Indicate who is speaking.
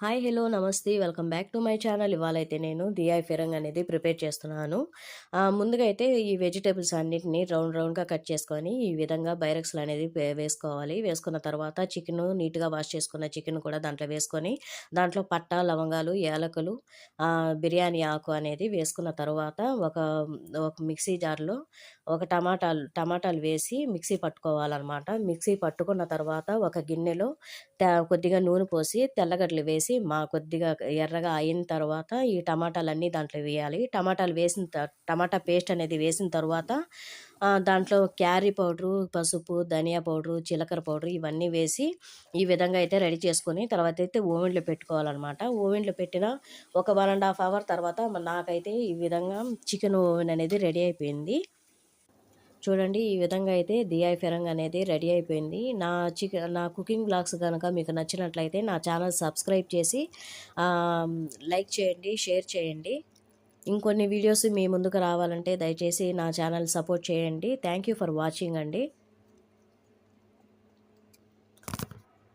Speaker 1: Hi hello నమస్తే welcome back to my channel. ఇవాళైతే నేను దియాయ్ ఫిరంగ్ అనేది ప్రిపేర్ చేస్తున్నాను. ముందుగా అయితే ఈ వెజిటేబుల్స్ అన్నిటిని రౌండ్గా కట్ చేసుకొని ఈ విధంగా బైరక్స్లు అనేది వేసుకోవాలి. వేసుకున్న తర్వాత చికెన్ నీట్గా వాష్ చేసుకున్న చికెన్ కూడా దాంట్లో వేసుకొని దాంట్లో పట్ట లవంగాలు యాలకులు బిర్యానీ ఆకు అనేది వేసుకున్న తర్వాత ఒక ఒక మిక్సీ జార్లో ఒక టమాటాలు వేసి మిక్సీ పట్టుకోవాలన్నమాట. మిక్సీ పట్టుకున్న తర్వాత ఒక గిన్నెలో కొద్దిగా నూనె పోసి తెల్లగడ్డలు వేసి కొద్దిగా ఎర్రగా అయిన తర్వాత ఈ టమాటాలన్నీ దాంట్లో వేయాలి. టమాటా పేస్ట్ అనేది వేసిన తర్వాత దాంట్లో క్యారీ పౌడరు, పసుపు, ధనియా పౌడరు, జీలకర్ర పౌడరు ఇవన్నీ వేసి ఈ విధంగా అయితే రెడీ చేసుకొని తర్వాత అయితే ఓవెన్లో పెట్టుకోవాలన్నమాట. ఓవెన్లో పెట్టిన ఒక 1.5 అవర్ తర్వాత నాకైతే ఈ విధంగా చికెన్ ఓవెన్ అనేది రెడీ అయిపోయింది. చూడండి ఈ విధంగా అయితే దియాయ్ ఫిరంగ్ అనేది రెడీ అయిపోయింది. నా కుకింగ్ బ్లాగ్స్ కనుక మీకు నచ్చినట్లయితే నా ఛానల్ సబ్స్క్రైబ్ చేసి లైక్ చేయండి, షేర్ చేయండి. ఇంకొన్ని వీడియోస్ మీ ముందుకు రావాలంటే దయచేసి నా ఛానల్ సపోర్ట్ చేయండి. థ్యాంక్ యూ ఫర్ వాచింగ్ అండి.